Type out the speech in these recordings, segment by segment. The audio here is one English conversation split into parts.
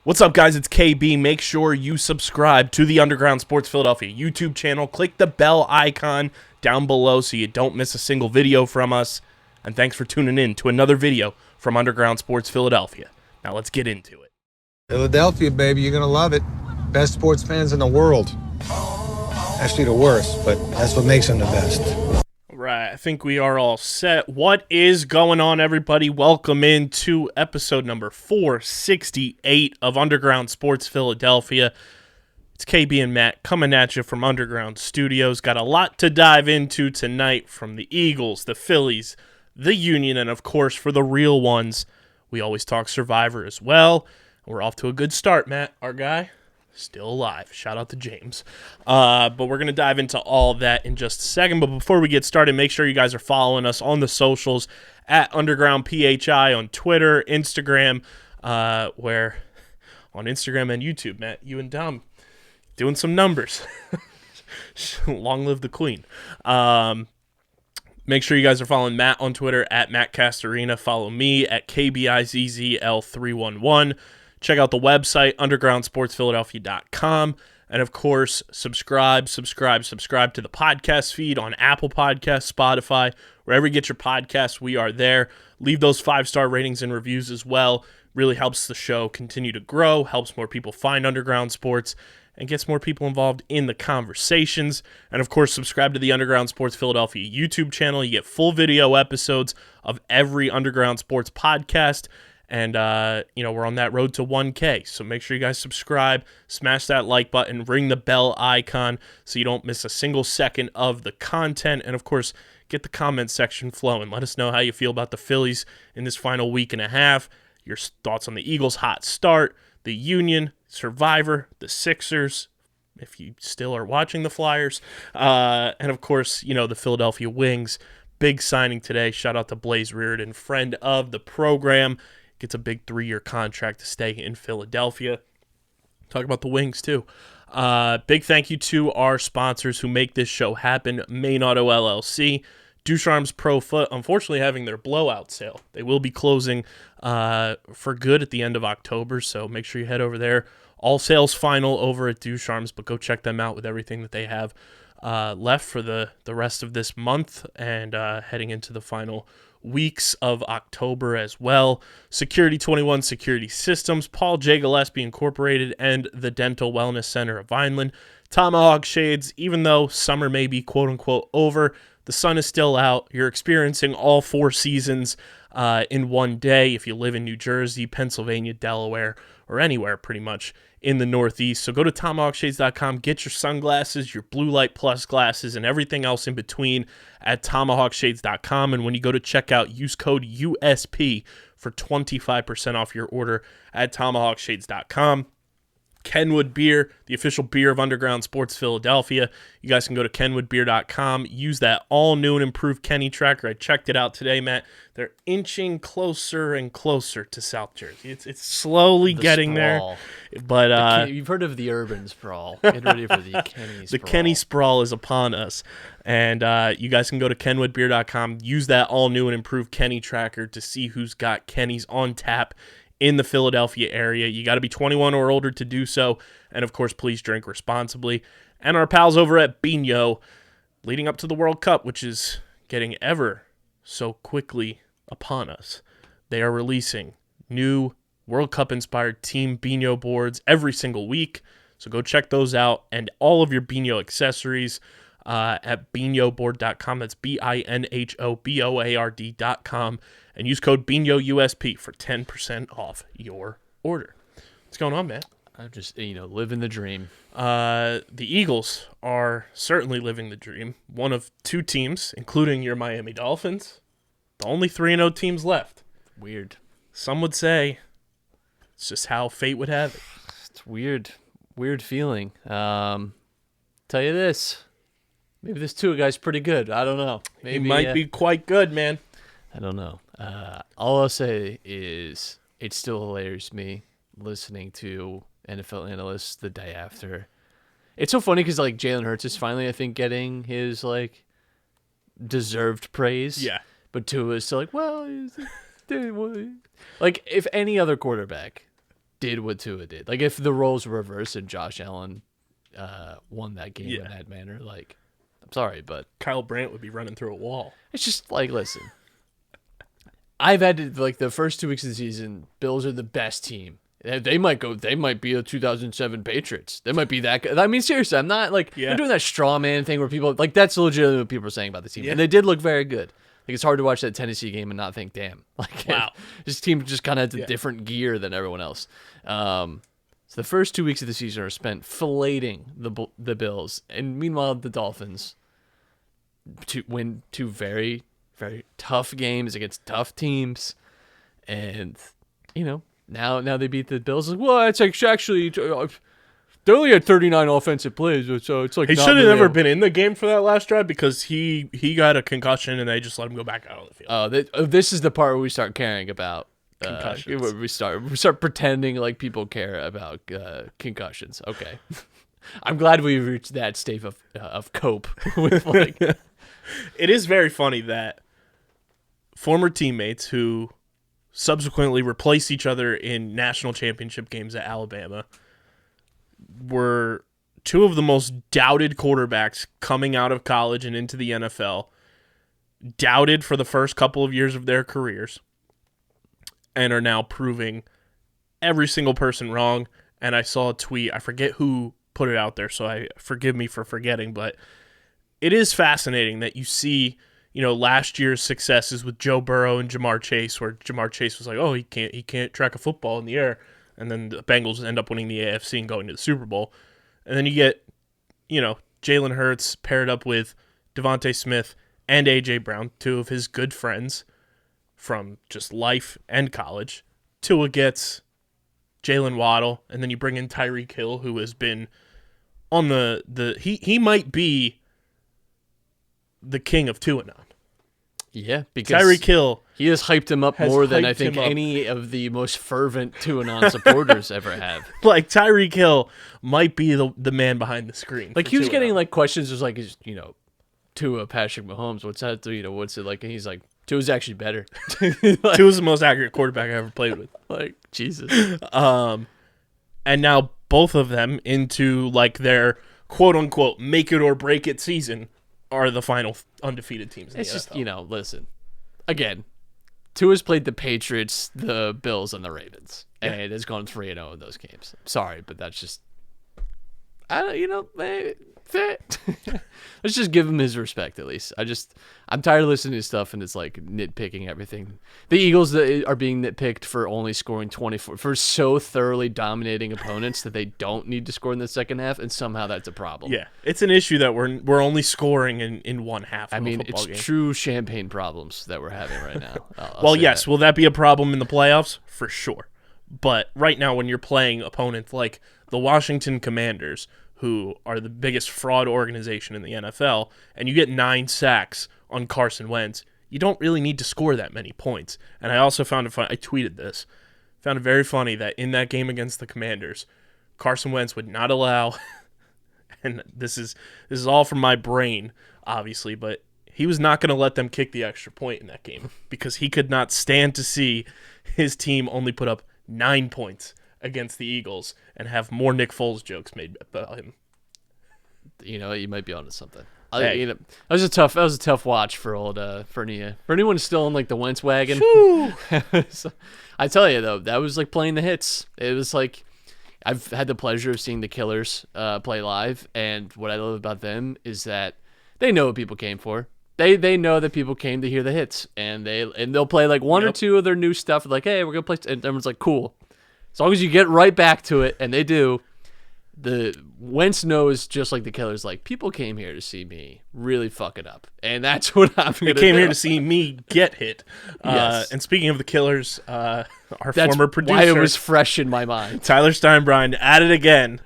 What's up, guys? It's KB. Make sure you subscribe to the Underground Sports Philadelphia YouTube channel. Click the bell icon down below so you don't miss a single video from us. And thanks for tuning in to another video from Underground Sports Philadelphia. Now let's get into it. Philadelphia, baby, you're going to love it. Best sports fans in the world. Actually, the worst, but that's what makes them the best. Right, I think we are all set. What is going on, everybody? Welcome into episode number 468 of Underground Sports Philadelphia. It's KB and Matt coming at you from Underground Studios. Got a lot to dive into tonight from the Eagles, the Phillies, the Union, and of course, for the real ones, we always talk Survivor as well. We're off to a good start, Matt, our guy. Still alive. Shout out to James. But we're going to dive into all of that in just a second. But before we get started, make sure you guys are following us on the socials at Underground PHI on Twitter, Instagram, where on Instagram and YouTube, Matt, you and Dom doing some numbers. Long live the queen. Make sure you guys are following Matt on Twitter at Matt Castorina. Follow me at KBIZZL311. Check out the website, undergroundsportsphiladelphia.com. And, of course, subscribe to the podcast feed on Apple Podcasts, Spotify, wherever you get your podcasts, we are there. Leave those 5-star ratings and reviews as well. Really helps the show continue to grow, helps more people find Underground Sports, and gets more people involved in the conversations. And, of course, subscribe to the Underground Sports Philadelphia YouTube channel. You get full video episodes of every Underground Sports podcast. And, we're on that road to 1K. So make sure you guys subscribe, smash that like button, ring the bell icon so you don't miss a single second of the content. And, of course, get the comment section flowing. Let us know how you feel about the Phillies in this final week and a half, your thoughts on the Eagles' hot start, the Union, Survivor, the Sixers, if you still are watching the Flyers, and, of course, the Philadelphia Wings. Big signing today. Shout out to Blaze Reardon, friend of the program. Gets a big 3-year contract to stay in Philadelphia. Talk about the Wings, too. Big thank you to our sponsors who make this show happen. Main Auto LLC, Ducharme's Pro Foot, unfortunately having their blowout sale. They will be closing for good at the end of October, so make sure you head over there. All sales final over at Ducharme's, but go check them out with everything that they have left for the rest of this month and heading into the final weeks of October as well. Security 21 Security Systems, Paul J. Gillespie Incorporated, and the Dental Wellness Center of Vineland. Tomahawk Shades, even though summer may be quote-unquote over, the sun is still out. You're experiencing all 4 seasons in one day if you live in New Jersey, Pennsylvania, Delaware, or anywhere pretty much in the Northeast. So go to TomahawkShades.com, get your sunglasses, your Blue Light Plus glasses, and everything else in between at TomahawkShades.com. And when you go to checkout, use code USP for 25% off your order at TomahawkShades.com. Kenwood Beer, the official beer of Underground Sports Philadelphia. You guys can go to kenwoodbeer.com. Use that all-new and improved Kenny tracker. I checked it out today, Matt. They're inching closer and closer to South Jersey. It's slowly getting sprawl there. But you've heard of the urban sprawl. Get ready for the Kenny sprawl. The Kenny sprawl is upon us. And you guys can go to kenwoodbeer.com. Use that all-new and improved Kenny tracker to see who's got Kenny's on tap in the Philadelphia area. You got to be 21 or older to do so. And, of course, please drink responsibly. And our pals over at Bino, leading up to the World Cup, which is getting ever so quickly upon us. They are releasing new World Cup-inspired Team Bino boards every single week. So go check those out. And all of your Bino accessories at binoboard.com. That's BINHOBOARD.com. And use code BINOUSP for 10% off your order. What's going on, man? I'm just, living the dream. The Eagles are certainly living the dream. One of 2 teams, including your Miami Dolphins. The only 3-0 teams left. Weird. Some would say it's just how fate would have it. It's weird. Weird feeling. Tell you this. Maybe this Tua guy's pretty good. I don't know. Maybe he might be quite good, man. I don't know. All I'll say is it still hilarious me listening to NFL analysts the day after. It's so funny because Jalen Hurts is finally, I think, getting his deserved praise. Yeah. But Tua is still well, if any other quarterback did what Tua did. Like, if the roles were reversed and Josh Allen won that game in that manner, like, I'm sorry, but Kyle Brandt would be running through a wall. it's just like, listen, I've had to, like, the first 2 weeks of the season, Bills are the best team. They might be a 2007 Patriots. They might be that good. I mean, seriously, I'm not like they're doing that straw man thing where people like that's legitimately what people are saying about the team. Yeah. And they did look very good. Like, it's hard to watch that Tennessee game and not think, damn, like, wow, this team just kind of has a different gear than everyone else. So the first 2 weeks of the season are spent filleting the Bills, and meanwhile the Dolphins win two very, very tough games against tough teams, and Now they beat the Bills. Like, well, it's actually they only had 39 offensive plays, so it's like he should have never been in the game for that last drive because he got a concussion and they just let him go back out on the field. This is the part where we start caring about concussions. Where we start pretending like people care about concussions. Okay, I'm glad we reached that state of cope with like. It is very funny that former teammates who subsequently replaced each other in national championship games at Alabama were two of the most doubted quarterbacks coming out of college and into the NFL, doubted for the first couple of years of their careers, and are now proving every single person wrong. And I saw a tweet, I forget who put it out there, so forgive me for forgetting, but it is fascinating that you see last year's successes with Joe Burrow and Jamar Chase, where Jamar Chase was like, oh, he can't track a football in the air. And then the Bengals end up winning the AFC and going to the Super Bowl. And then you get, Jalen Hurts paired up with Devontae Smith and A.J. Brown, two of his good friends from just life and college. Tua gets Jalen Waddle, and then you bring in Tyreek Hill, who has been on he might be the king of Tuanon. Yeah, because Tyreek Hill, he has hyped him up more than I think any of the most fervent Tuanon supporters ever have. Like, Tyreek Hill might be the man behind the screen. Like, he was getting like questions, was like, is Tua Patrick Mahomes? What's that? What's it like? And he's like, Tua's actually better. Like, Tua's the most accurate quarterback I ever played with. Like, Jesus. And now both of them into like their quote unquote make it or break it season are the final undefeated teams in it's the just, NFL. Listen. Again, Tua's played the Patriots, the Bills, and the Ravens, and has gone 3-0 in those games. Sorry, but that's just... Let's just give him his respect, at least. I'm tired of listening to stuff, and it's like nitpicking everything. The Eagles are being nitpicked for only scoring 24, for so thoroughly dominating opponents that they don't need to score in the second half, and somehow that's a problem. Yeah, it's an issue that we're only scoring in one half of a football game. It's true champagne problems that we're having right now. Well, yes, will that be a problem in the playoffs? For sure. But right now, when you're playing opponents like the Washington Commanders, who are the biggest fraud organization in the NFL, and you get 9 sacks on Carson Wentz, you don't really need to score that many points. And I also found it funny, I tweeted this, found it very funny that in that game against the Commanders, Carson Wentz would not allow, and this is all from my brain, obviously, but he was not going to let them kick the extra point in that game because he could not stand to see his team only put up 9 points against the Eagles and have more Nick Foles jokes made about him. You might be onto something. Hey. That was a tough watch for old Fernia. For anyone still in like the Wentz wagon, so, I tell you though, that was like playing the hits. It was like I've had the pleasure of seeing the Killers play live, and what I love about them is that they know what people came for. They know that people came to hear the hits, and they'll play like one or two of their new stuff. Like, hey, we're gonna play, and everyone's like, cool. As long as you get right back to it, and they do, the Wentz knows, just like the Killers, like, people came here to see me really fuck it up. And that's what I'm going to do. They came here to see me get hit. Yes. And speaking of the Killers, our former producer, why it was fresh in my mind. Tyler Steinbrand, at it again,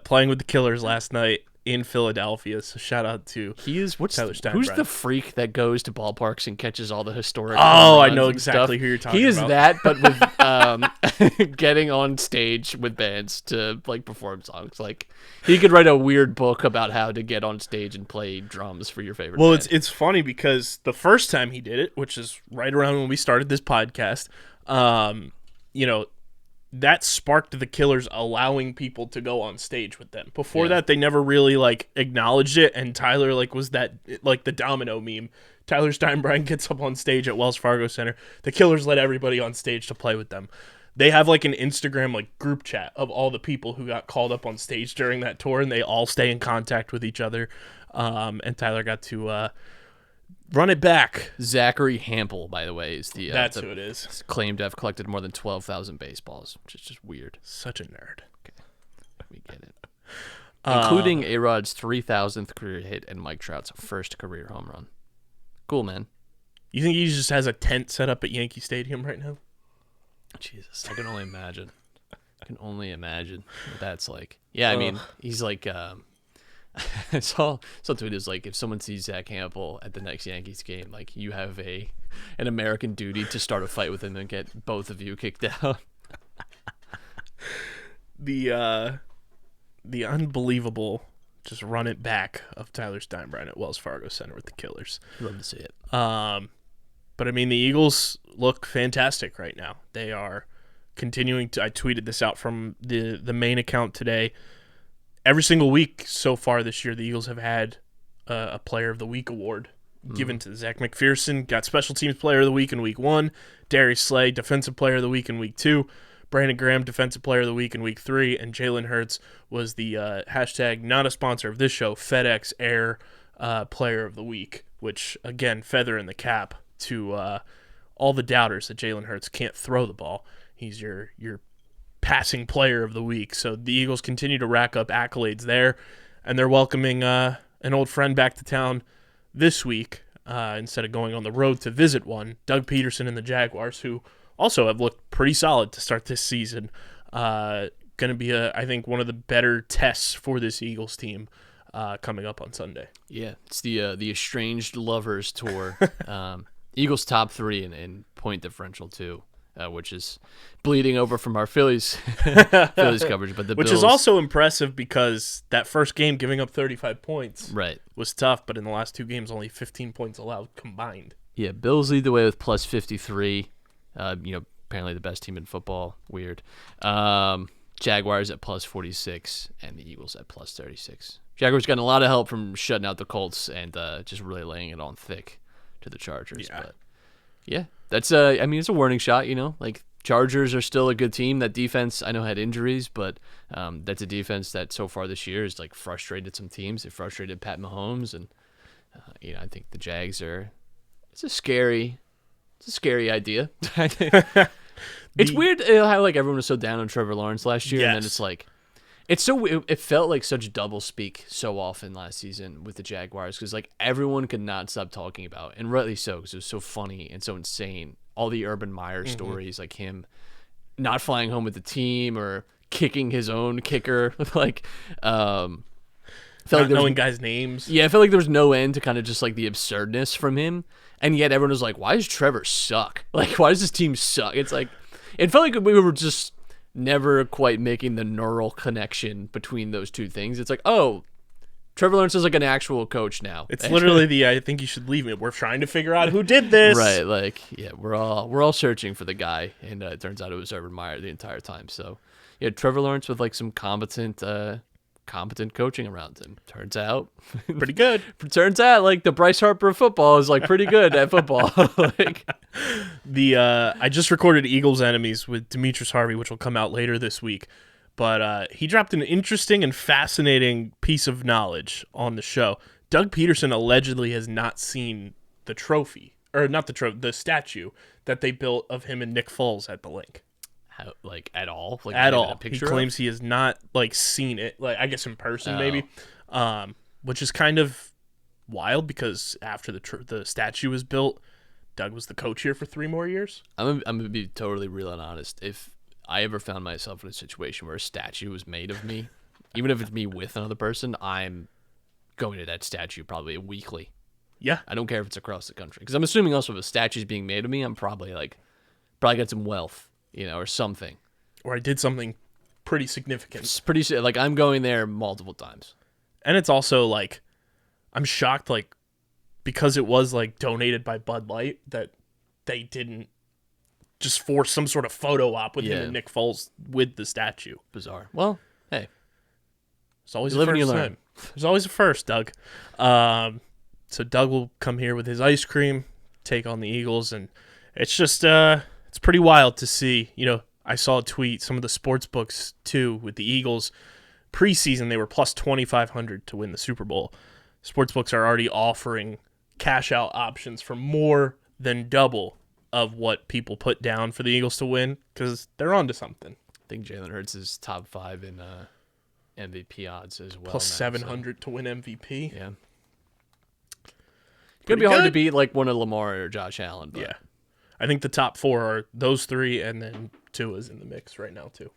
playing with the Killers last night in Philadelphia. So shout out to Tyler Steinbrand. Who's the freak that goes to ballparks and catches all the historic? Oh, I know exactly who you're talking about. He is that, but with getting on stage with bands to like perform songs. Like, he could write a weird book about how to get on stage and play drums for your favorite band. It's funny because the first time he did it, which is right around when we started this podcast, that sparked the Killers allowing people to go on stage with them. Before that, they never really like acknowledged it, and Tyler like was that like the domino meme. Tyler Steinbrenner gets up on stage at Wells Fargo Center. The Killers let everybody on stage to play with them. They have like an Instagram like group chat of all the people who got called up on stage during that tour, and they all stay in contact with each other. And Tyler got to run it back. Zachary Hampel, by the way, is that's who it is. Claimed to have collected more than 12,000 baseballs, which is just weird. Such a nerd. Okay, we get it. Including A-Rod's 3,000th career hit and Mike Trout's first career home run. Cool, man. You think he just has a tent set up at Yankee Stadium right now? Jesus, I can only imagine. What that's like. Yeah, I mean, he's like. I saw tweet is like, if someone sees Zach Hampel at the next Yankees game, like you have an American duty to start a fight with him and get both of you kicked out. The unbelievable just run it back of Tyler Steinbrenner at Wells Fargo Center with the Killers. Love to see it. But I mean, the Eagles look fantastic right now. They are continuing to. I tweeted this out from the main account today. Every single week so far this year, the Eagles have had a Player of the Week award given to Zach McPherson. Got Special Teams Player of the Week in Week 1. Darius Slay, Defensive Player of the Week in Week 2. Brandon Graham, Defensive Player of the Week in Week 3. And Jalen Hurts was the hashtag, not a sponsor of this show, FedEx Air Player of the Week, which, again, feather in the cap to all the doubters that Jalen Hurts can't throw the ball. He's your passing player of the week. So the Eagles continue to rack up accolades there, and they're welcoming an old friend back to town this week instead of going on the road to visit one. Doug Peterson and the Jaguars, who also have looked pretty solid to start this season. Going to be, I think, one of the better tests for this Eagles team coming up on Sunday. Yeah, it's the Estranged Lovers Tour. Eagles top 3 in point differential too. Which is bleeding over from our Phillies coverage, but which Bills, is also impressive because that first game giving up 35 points was tough, but in the last 2 games only 15 points allowed combined. Yeah, Bills lead the way with plus 53. Apparently the best team in football. Weird. Jaguars at plus 46 and the Eagles at plus 36. Jaguars getting a lot of help from shutting out the Colts and just really laying it on thick to the Chargers. Yeah. But yeah. That's it's a warning shot, like Chargers are still a good team. That defense, I know, had injuries, but that's a defense that so far this year has like frustrated some teams. It frustrated Pat Mahomes, and I think the Jags it's a scary idea. It's weird how like everyone was so down on Trevor Lawrence last year, and then it's like it felt like such double speak so often last season with the Jaguars because like everyone could not stop talking about, and rightly so because it was so funny and so insane. All the Urban Meyer stories, like him not flying home with the team or kicking his own kicker, like felt like knowing guys' names. Yeah, I felt like there was no end to kind of just like the absurdness from him, and yet everyone was like, "Why does Trevor suck? Like, why does this team suck?" It's like it felt like we were just never quite making the neural connection between those two things. It's like, oh, Trevor Lawrence is like an actual coach now. It's literally I think you should leave it. We're trying to figure out who did this. Right, like, yeah, we're all searching for the guy, and it turns out it was Urban Meyer the entire time. So, yeah, Trevor Lawrence with like some competent coaching around him. Turns out pretty good. Turns out like the Bryce Harper of football is like pretty good at football. Like I just recorded Eagles Enemies with Demetrius Harvey, which will come out later this week. But he dropped an interesting and fascinating piece of knowledge on the show. Doug Peterson allegedly has not seen the trophy, or not the trophy, the statue that they built of him and Nick Foles at the Link. How, like at all? Like at all. He claims he has not like seen it, like I guess in person maybe, which is kind of wild because after the statue was built, Doug was the coach here for 3 more years. I'm gonna be totally real and honest. If I ever found myself in a situation where a statue was made of me, even if it's me with another person, I'm going to that statue probably weekly. Yeah, I don't care if it's across the country because I'm assuming also if a statue's being made of me, I'm probably got some wealth. Or something. Or I did something pretty significant. It's pretty like I'm going there multiple times. And it's also like I'm shocked like because it was like donated by Bud Light that they didn't just force some sort of photo op with him Yeah. and Nick Foles with the statue. Bizarre. Well, hey, It's always You a live and you first learn. time. There's always a first, Doug. So Doug will come here with his ice cream, take on the Eagles, and it's just it's pretty wild to see. I saw a tweet, some of the sports books too, with the Eagles preseason, they were plus 2,500 to win the Super Bowl. Sportsbooks are already offering cash out options for more than double of what people put down for the Eagles to win because they're onto something. I think Jalen Hurts is top 5 in MVP odds as well. Plus now, 700 to win MVP. So, yeah. It's Pretty going to be hard to good. beat like one of Lamar or Josh Allen. But Yeah. I think the top 4 are those 3, and then Tua's in the mix right now too.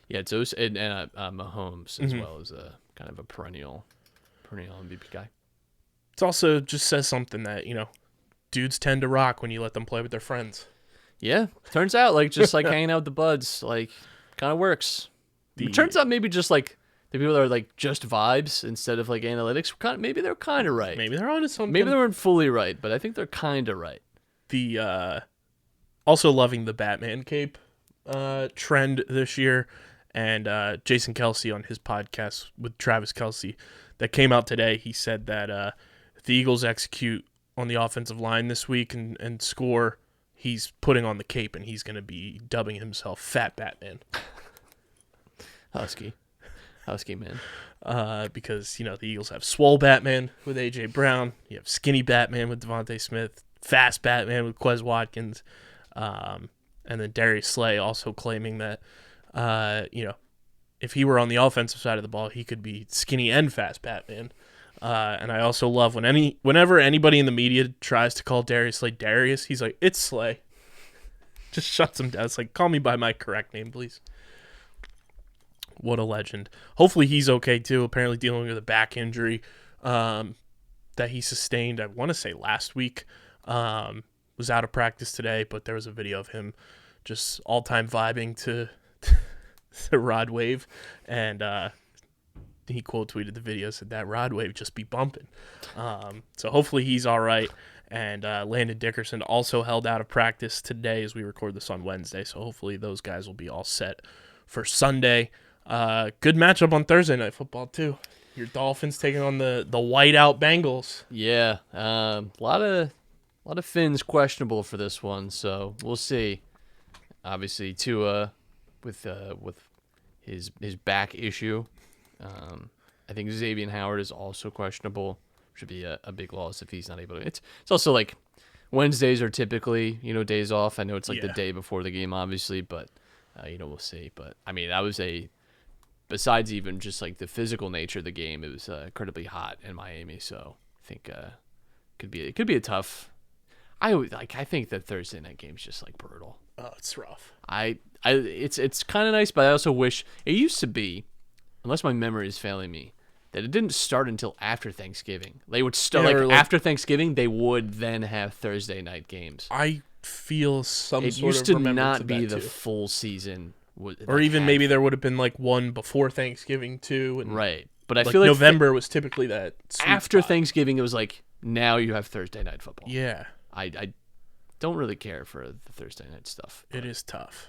Yeah, it's those, and Mahomes as well as a kind of a perennial MVP guy. It also just says something that, dudes tend to rock when you let them play with their friends. Yeah, turns out like just like hanging out with the buds, like kind of works. It turns out maybe just like the people that are like just vibes instead of like analytics, maybe they're kind of right. Maybe they're onto something. Maybe they weren't fully right, but I think they're kind of right. The also loving the Batman cape trend this year, and Jason Kelce on his podcast with Travis Kelce that came out today, he said that if the Eagles execute on the offensive line this week and score, he's putting on the cape and he's going to be dubbing himself Fat Batman. Husky man. Because the Eagles have Swole Batman with A.J. Brown, you have Skinny Batman with Devontae Smith, Fast Batman with Quez Watkins, and then Darius Slay also claiming that if he were on the offensive side of the ball, he could be Skinny and Fast Batman. And I also love whenever anybody in the media tries to call Darius Slay Darius, he's like, it's Slay. Just shuts him down. It's like, call me by my correct name, please. What a legend. Hopefully he's okay too. Apparently dealing with a back injury that he sustained, I want to say last week. Was out of practice today, but there was a video of him just all-time vibing to the Rod Wave, and he quote tweeted the video, said that Rod Wave just be bumping. So hopefully he's all right. And Landon Dickerson also held out of practice today as we record this on Wednesday, so hopefully those guys will be all set for Sunday. Good matchup on Thursday Night Football too. Your Dolphins taking on the whiteout Bengals. Yeah, a lot of Finns questionable for this one, so we'll see. Obviously, Tua with his back issue. I think Xavier Howard is also questionable. Should be a big loss if he's not able to. It's also like Wednesdays are typically days off. I know it's like the day before the game, obviously, but we'll see. But I mean, that was besides even just like the physical nature of the game, it was incredibly hot in Miami. So I think it could be a tough. I think that Thursday night game is just like brutal. Oh, it's rough. It's kind of nice, but I also wish it used to be, unless my memory is failing me, that it didn't start until after Thanksgiving. They would start after Thanksgiving. They would then have Thursday night games. I feel It used to not be the full season, or even maybe there would have been like one before Thanksgiving too. And right. But I like feel like November was typically that sweet after spot. Thanksgiving, it was like now you have Thursday night football. Yeah, I don't really care for the Thursday night stuff. it is tough.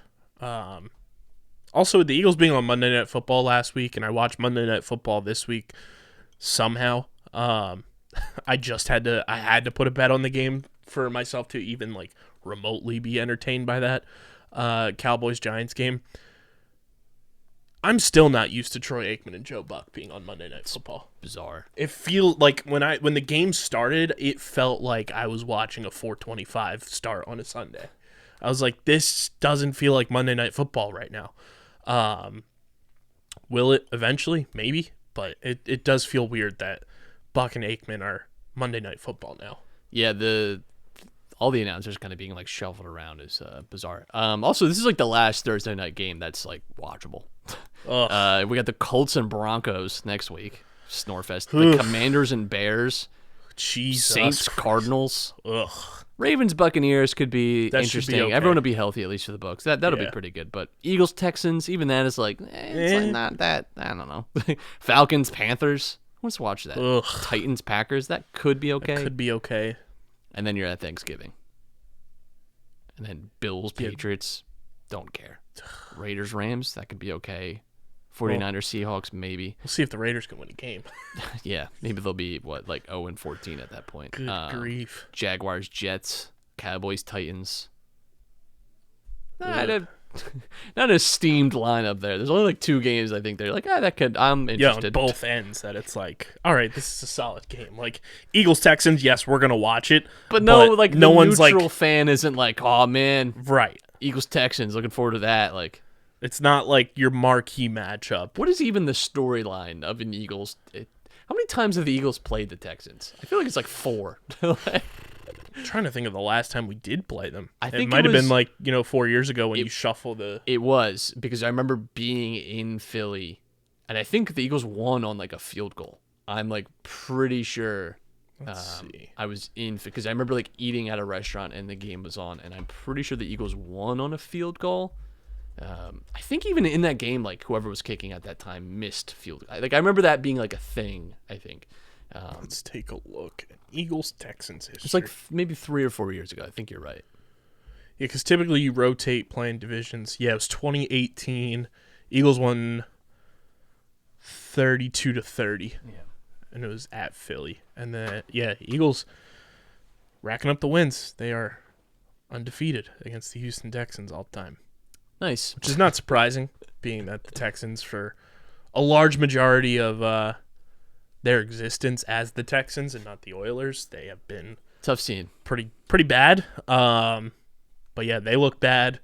Also, with the Eagles being on Monday Night Football last week, and I watched Monday Night Football this week somehow. I had to put a bet on the game for myself to even like remotely be entertained by that Cowboys-Giants game. I'm still not used to Troy Aikman and Joe Buck being on Monday Night Football. Bizarre. It feels like when the game started, it felt like I was watching a 4:25 start on a Sunday. I was like, this doesn't feel like Monday Night Football right now. Will it eventually? Maybe. But it does feel weird that Buck and Aikman are Monday Night Football now. Yeah, all the announcers kind of being like shuffled around is bizarre. Also, this is like the last Thursday night game that's like watchable. We got the Colts and Broncos next week. Snorefest. The Commanders and Bears. Jesus. Saints, Cardinals. Ugh. Ravens, Buccaneers could be That should be interesting. okay. Everyone will be healthy, at least for the Bucs. That'll be Yeah. pretty good. But Eagles, Texans, even that is like, it's like not that. I don't know. Falcons, Panthers. Who wants to watch that? Ugh. Titans, Packers. That could be okay. Could be okay. And then you're at Thanksgiving. And then Bills, Patriots, don't care. Raiders, Rams, that could be okay. 49ers, Seahawks, maybe. We'll see if the Raiders can win a game. Yeah, maybe they'll be, 0-14 at that point. Good grief. Jaguars, Jets, Cowboys, Titans. Not a steamed lineup there. There's only like 2 games I think they're like, I'm interested. Yeah, on both ends that it's like, all right, this is a solid game. Like Eagles Texans, yes, we're gonna watch it, but no one's neutral like fan isn't like, oh man, right. Eagles Texans, looking forward to that. Like, it's not like your marquee matchup. what is even the storyline of an Eagles? How many times have the Eagles played the Texans? I feel like it's like 4. I'm trying to think of the last time we did play them. I think it might have been like 4 years ago when you shuffle the. It was because I remember being in Philly, and I think the Eagles won on like a field goal. I'm like pretty sure. Let's see. I was in because I remember like eating at a restaurant and the game was on, and I'm pretty sure the Eagles won on a field goal. I think even in that game, like whoever was kicking at that time missed field. Like I remember that being like a thing. I think. Let's take a look at Eagles Texans history. It's like maybe 3 or 4 years ago. I think you're right. Yeah, because typically you rotate playing divisions. Yeah, it was 2018. Eagles won 32-30. Yeah. And it was at Philly. And then, Eagles racking up the wins. They are undefeated against the Houston Texans all the time. Nice. Which is not surprising, being that the Texans, for a large majority of their existence as the Texans and not the Oilers, they have been Tough scene. pretty bad. But yeah, they look bad.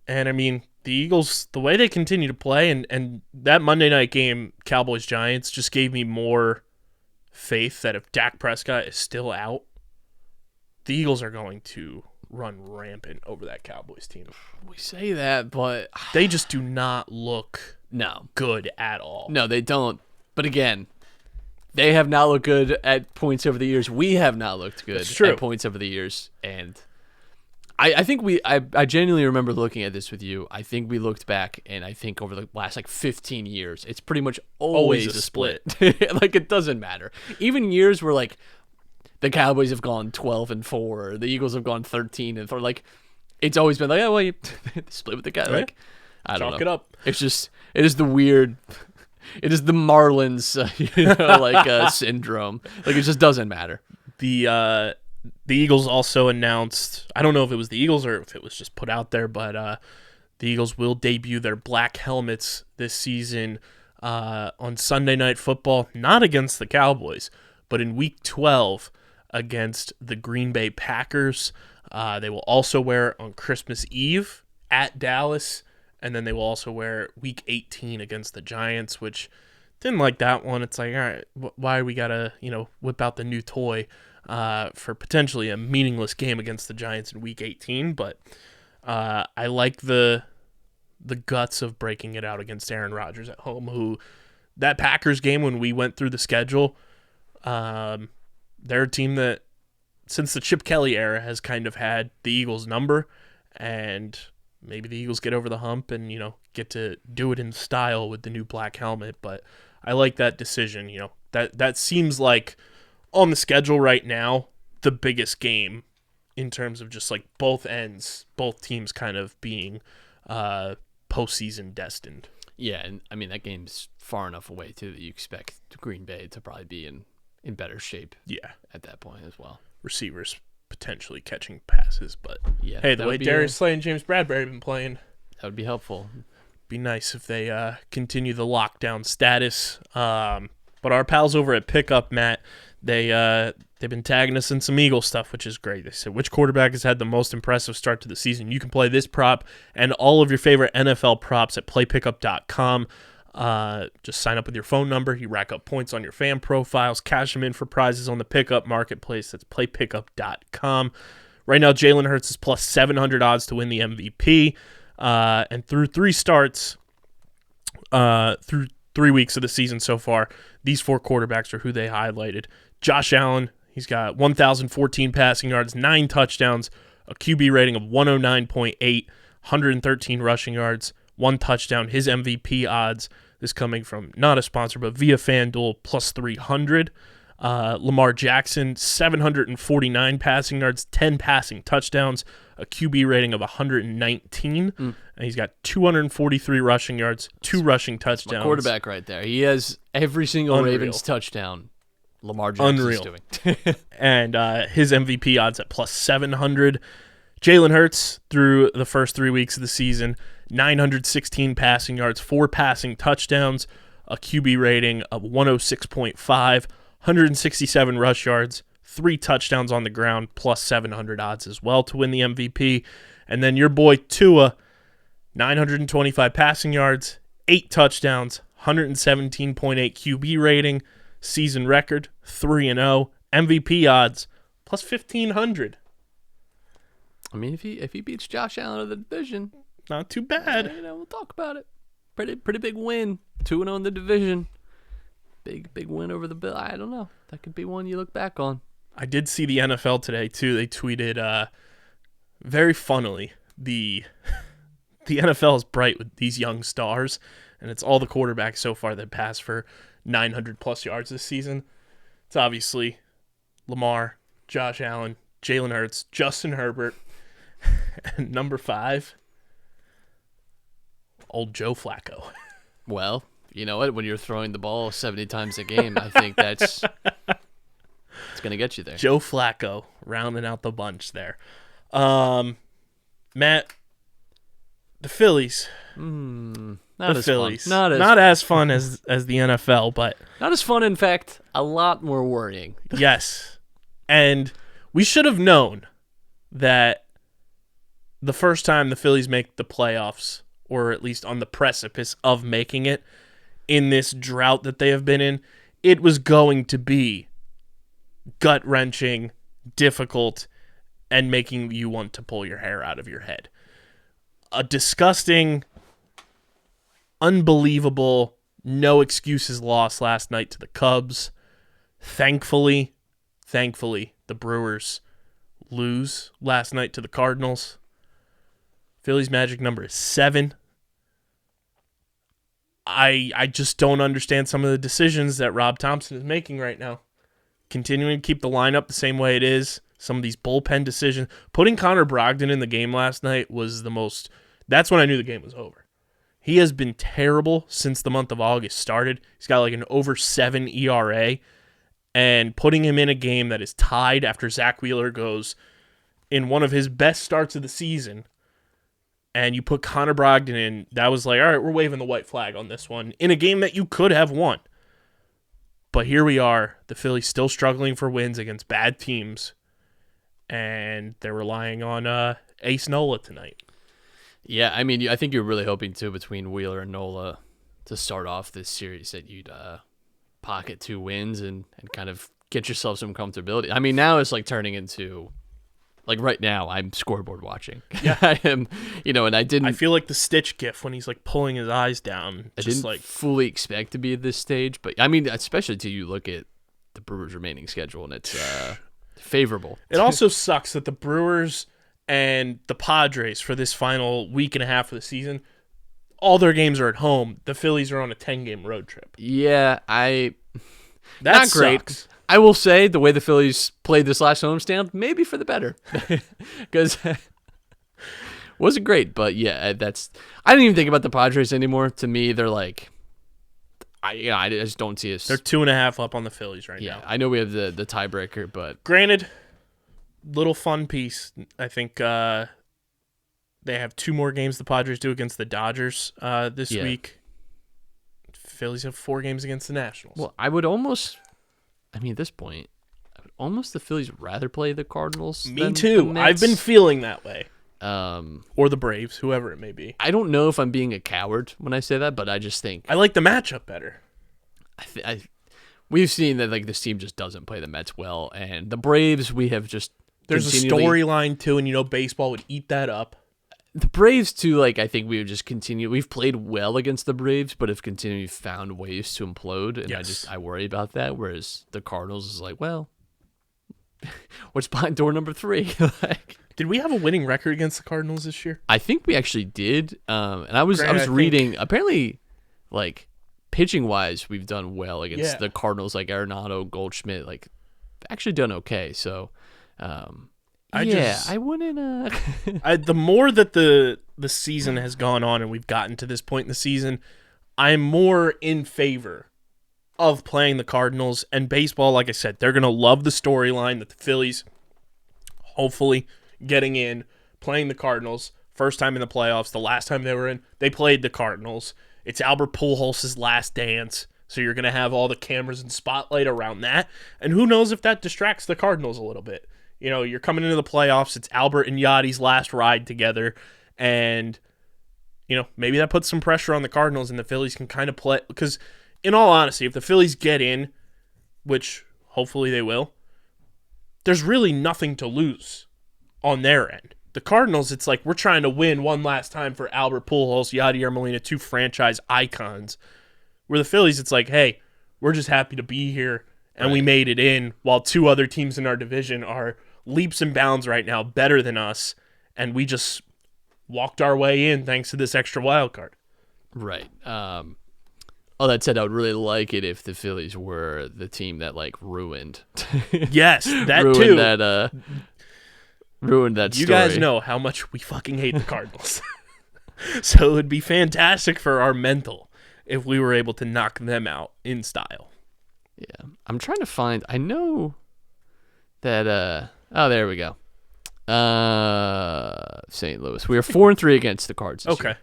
And I mean, the Eagles, the way they continue to play, and that Monday night game, Cowboys-Giants, just gave me more faith that if Dak Prescott is still out, the Eagles are going to run rampant over that Cowboys team. We say that, but They just do not look no. good at all. No, they don't. But again, they have not looked good at points over the years. We have not looked good at points over the years. And I think I genuinely remember looking at this with you. I think we looked back, and I think over the last 15 years, it's pretty much always a split. Like, it doesn't matter. Even years where like the Cowboys have gone 12-4, or the Eagles have gone 13-4. Like, it's always been like, oh well, you split with the guy. Like, I don't know. Chalk it up. It is the weird. It is the Marlins, syndrome. Like, it just doesn't matter. The Eagles also announced, I don't know if it was the Eagles or if it was just put out there, but the Eagles will debut their black helmets this season on Sunday Night Football, not against the Cowboys, but in Week 12 against the Green Bay Packers. They will also wear it on Christmas Eve at Dallas, and then they will also wear Week 18 against the Giants, which didn't like that one. It's like, all right, why we got to whip out the new toy for potentially a meaningless game against the Giants in Week 18, but I like the guts of breaking it out against Aaron Rodgers at home, who that Packers game when we went through the schedule, they're a team that since the Chip Kelly era has kind of had the Eagles' number, and maybe the Eagles get over the hump and get to do it in style with the new black helmet. But I like that decision. That seems like on the schedule right now, the biggest game in terms of just like both ends, both teams kind of being postseason destined. Yeah, and I mean that game's far enough away too that you expect Green Bay to probably be in better shape. Yeah, at that point as well. Receivers potentially catching passes, but yeah, hey, the way Darius Slay and James Bradbury have been playing, that would be helpful. Be nice if they continue the lockdown status. But our pals over at Pickup, Matt, they've been tagging us in some Eagle stuff, which is great. They said, which quarterback has had the most impressive start to the season? You can play this prop and all of your favorite NFL props at playpickup.com. Just sign up with your phone number. You rack up points on your fan profiles, cash them in for prizes on the Pickup marketplace. That's playpickup.com. Right now, Jalen Hurts is plus 700 odds to win the MVP. And through 3 starts, through 3 weeks of the season so far, these 4 quarterbacks are who they highlighted. Josh Allen, he's got 1,014 passing yards, 9 touchdowns, a QB rating of 109.8, 113 rushing yards, 1 touchdown. His MVP odds, this coming from not a sponsor, but via FanDuel, plus 300. Lamar Jackson, 749 passing yards, 10 passing touchdowns, a QB rating of 119, and he's got 243 rushing yards, 2 rushing touchdowns. My quarterback right there. He has every single Unreal. Ravens touchdown Lamar Jackson's doing. And his MVP odds at plus 700. Jalen Hurts, through the first 3 weeks of the season, 916 passing yards, 4 passing touchdowns, a QB rating of 106.5, 167 rush yards, 3 touchdowns on the ground, plus 700 odds as well to win the MVP. And then your boy Tua, 925 passing yards, 8 touchdowns, 117.8 QB rating, season record, 3-0, MVP odds, plus 1,500. I mean, if he beats Josh Allen of the division, Not too bad. we'll talk about it. Pretty big win. 2-0 in the division. Big win over the Bill. I don't know. That could be one you look back on. I did see the NFL today, too. They tweeted, very funnily, the NFL is bright with these young stars, and it's all the quarterbacks so far that passed for 900-plus yards this season. It's obviously Lamar, Josh Allen, Jalen Hurts, Justin Herbert, and number 5, old Joe Flacco. Well, you know what? When you're throwing the ball 70 times a game, I think it's going to get you there. Joe Flacco rounding out the bunch there. Matt, the Phillies. Not The as Phillies. fun. Not as fun as the NFL, but Not as fun, in fact, a lot more worrying. yes. And we should have known that the first time the Phillies make the playoffs, or at least on the precipice of making it, in this drought that they have been in, it was going to be gut-wrenching, difficult, and making you want to pull your hair out of your head. A disgusting, unbelievable, no excuses loss last night to the Cubs. Thankfully, the Brewers lose last night to the Cardinals. Phillies' magic number is 7. I just don't understand some of the decisions that Rob Thompson is making right now. Continuing to keep the lineup the same way it is. Some of these bullpen decisions. Putting Connor Brogdon in the game last night was the most... That's when I knew the game was over. He has been terrible since the month of August started. He's got like an over 7 ERA. And putting him in a game that is tied after Zach Wheeler goes in one of his best starts of the season, and you put Connor Brogdon in, that was like, all right, we're waving the white flag on this one in a game that you could have won. But here we are, the Phillies still struggling for wins against bad teams, and they're relying on Ace Nola tonight. Yeah, I mean, I think you're really hoping, too, between Wheeler and Nola to start off this series that you'd pocket 2 wins and kind of get yourself some comfortability. I mean, now it's like turning into... Like right now, I'm scoreboard watching. Yeah. I am, and I didn't... I feel like the Stitch gif when he's like pulling his eyes down. I didn't fully expect to be at this stage, but I mean, especially till you look at the Brewers' remaining schedule, and it's favorable. It also sucks that the Brewers and the Padres for this final week and a half of the season, all their games are at home. The Phillies are on a 10-game road trip. Yeah, That not great. sucks. I will say the way the Phillies played this last homestand, maybe for the better, because wasn't great. But yeah, I don't even think about the Padres anymore. To me, they're like, I just don't see us. They're 2.5 up on the Phillies right now. I know we have the tiebreaker, but Granted, little fun piece. I think they have 2 more games the Padres do against the Dodgers this week. Phillies have 4 games against the Nationals. Well, I would almost. I mean, at this point, the Phillies rather play the Cardinals. Me too. I've been feeling that way. Or the Braves, whoever it may be. I don't know if I'm being a coward when I say that, but I just think I like the matchup better. We've seen that like this team just doesn't play the Mets well, and the Braves we have just there's a storyline too, and baseball would eat that up. The Braves too, like I think we would just continue. We've played well against the Braves, but have continually found ways to implode, and I worry about that. Whereas the Cardinals is like, well, what's behind door number 3? Did we have a winning record against the Cardinals this year? I think we actually did. And I was reading apparently, like pitching wise, we've done well against the Cardinals, like Arenado, Goldschmidt, like actually done okay. So, I wouldn't. The more that the season has gone on and we've gotten to this point in the season, I'm more in favor of playing the Cardinals. And baseball, like I said, they're going to love the storyline that the Phillies hopefully getting in, playing the Cardinals. First time in the playoffs. The last time they were in, they played the Cardinals. It's Albert Pujols' last dance. So you're going to have all the cameras and spotlight around that. And who knows if that distracts the Cardinals a little bit. You know, you're coming into the playoffs. It's Albert and Yachty's last ride together. And, you know, maybe that puts some pressure on the Cardinals and the Phillies can kind of play. Because, in all honesty, if the Phillies get in, which hopefully they will, there's really nothing to lose on their end. The Cardinals, it's like we're trying to win one last time for Albert Pujols, Yadier Molina, two franchise icons. Where the Phillies, it's like, hey, we're just happy to be here, and we made it in, while two other teams in our division are leaps and bounds right now better than us, and we just walked our way in thanks to this extra wild card. Right. All that said, I would really like it if the Phillies were the team that like ruined. Yes, that ruined too. Ruined that story. You guys know how much we fucking hate the Cardinals. So it would be fantastic for our mental if we were able to knock them out in style. Yeah. I'm trying to find, I know that, oh, there we go. St. Louis. We are 4-3 against the Cards this year.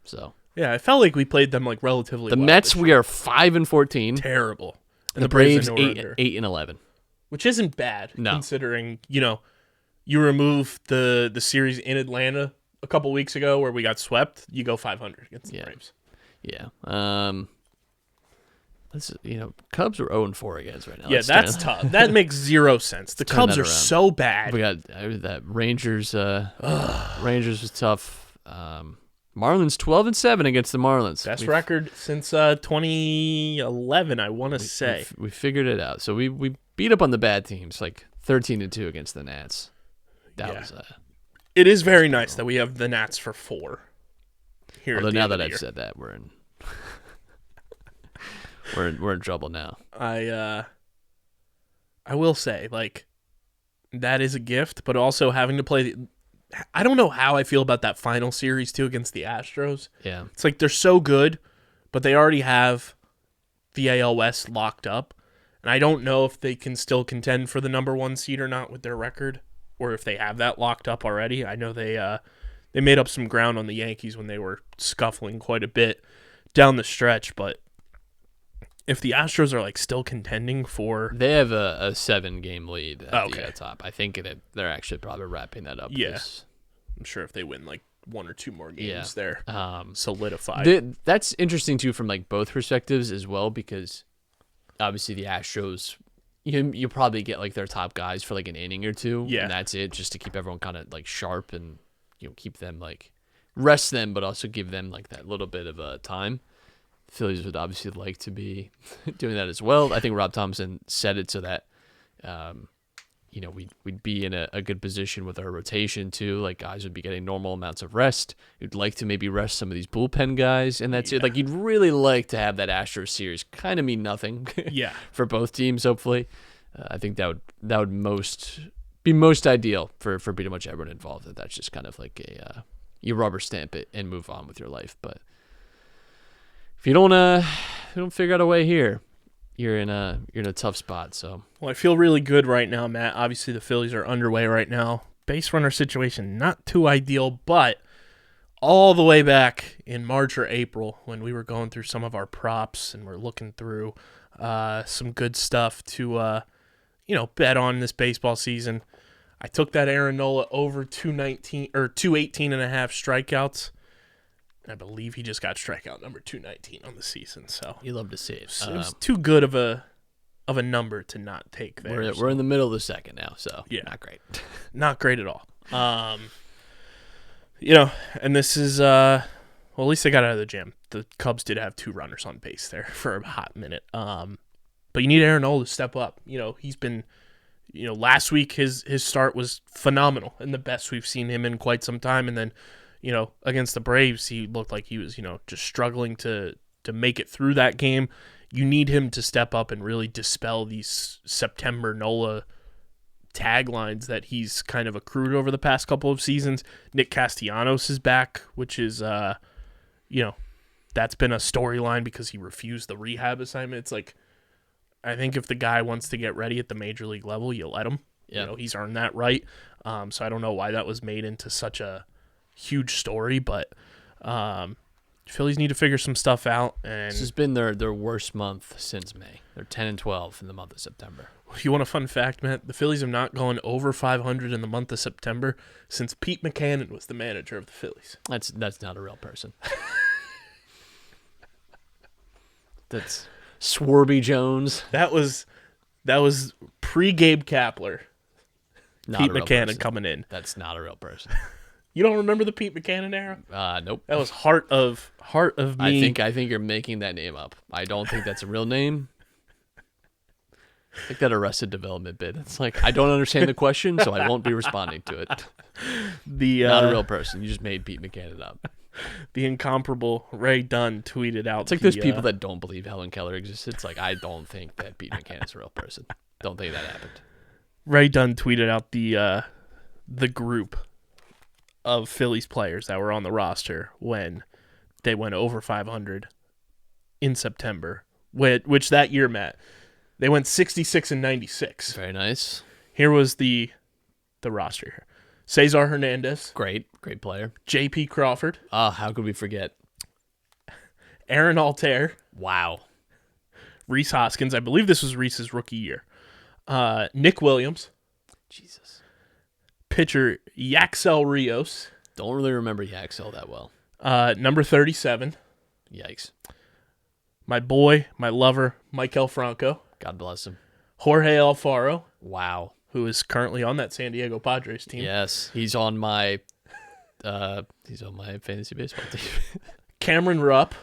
So. Yeah, I felt like we played them like relatively the well. Mets, we are 5-14. Terrible. And the Braves 8-11. Which isn't bad, no. Considering, you know, you remove the series in Atlanta a couple weeks ago where we got swept, you go 500 against the Braves. Yeah. Cubs are 0-4 against right now. Yeah, that's tough. That makes zero sense. The Cubs are so bad. We got that Rangers. Rangers was tough. Marlins 12-7 against the Marlins. Best record since 2011, I want to say. We figured it out. So we beat up on the bad teams, like 13-2 against the Nats. That was. It is very nice that we have the Nats for 4. Here. Although now that I've said that, we're in. We're in trouble now. I will say, like, that is a gift, but also having to play. I don't know how I feel about that final series too against the Astros. Yeah, it's like they're so good, but they already have the AL West locked up, and I don't know if they can still contend for the number 1 seed or not with their record, or if they have that locked up already. I know they made up some ground on the Yankees when they were scuffling quite a bit down the stretch, but if the Astros are like still contending for, they have a 7-game lead at the top. I think they're actually probably wrapping that up. Yeah, I'm sure if they win like 1 or 2 more games, they're solidified. That's interesting too from like both perspectives as well, because obviously the Astros, you probably get like their top guys for like an inning or two, and that's it, just to keep everyone kind of like sharp and keep them like rest them, but also give them like that little bit of time. Phillies would obviously like to be doing that as well. I think Rob Thompson said it so that, we'd be in a good position with our rotation too. Like guys would be getting normal amounts of rest. You'd like to maybe rest some of these bullpen guys, and that's it. Like you'd really like to have that Astros series kind of mean nothing. For both teams, hopefully. I think that would be most ideal for pretty much everyone involved. That's just kind of like you rubber stamp it and move on with your life, but. If you don't figure out a way here, you're in a tough spot. So I feel really good right now, Matt. Obviously, the Phillies are underway right now. Base runner situation not too ideal, but all the way back in March or April when we were going through some of our props and we're looking through some good stuff to bet on this baseball season, I took that Aaron Nola over 218 or 218.5 strikeouts. I believe he just got strikeout number 219 on the season. So you love to see it. It was too good of a number to not take there. We're in the middle of the second now, so not great. Not great at all. And this is at least they got out of the jam. The Cubs did have 2 runners on base there for a hot minute. But you need Aaron Nola to step up. He's been, last week his start was phenomenal and the best we've seen him in quite some time, and then. Against the Braves, he looked like he was, just struggling to make it through that game. You need him to step up and really dispel these September Nola taglines that he's kind of accrued over the past couple of seasons. Nick Castellanos is back, which is, that's been a storyline because he refused the rehab assignment. It's like, I think if the guy wants to get ready at the major league level, you let him. Yeah. He's earned that right. So I don't know why that was made into such a huge story, but Phillies need to figure some stuff out. And This has been their worst month since May. They're 10-12 in the month of September. you want a fun fact, Matt? The Phillies have not gone over 500 in the month of September since Pete Buchanan was the manager of the Phillies. That's not a real person. That's Swarby Jones. That was pre-Gabe Kapler. Not Pete a real Buchanan person. coming in. That's not a real person. You don't remember the Pete Buchanan era? Nope. That was heart of me. I think you're making that name up. I don't think that's a real name. Like that Arrested Development bit. It's like, I don't understand the question, so I won't be responding to it. Not a real person. You just made Pete Buchanan up. The incomparable Ray Dunn tweeted out. It's like those people that don't believe Helen Keller exists. It's like, I don't think that Pete Buchanan's a real person. Don't think that happened. Ray Dunn tweeted out the group of Phillies players that were on the roster when they went over 500 in September, which that year, Matt, they went 66 and 96. Very nice. Here was the roster here. Cesar Hernandez. Great player. J.P. Crawford. How could we forget? Aaron Altair. Wow. Rhys Hoskins. I believe this was Rhys's rookie year. Nick Williams. Jesus. Pitcher Yaxel Rios. Don't really remember Yaxel that well. Number 37. Yikes. My boy, my lover, Maikel Franco. God bless him. Jorge Alfaro, Wow. who is currently on that San Diego Padres team. Yes, he's on my fantasy baseball team. Cameron Rupp.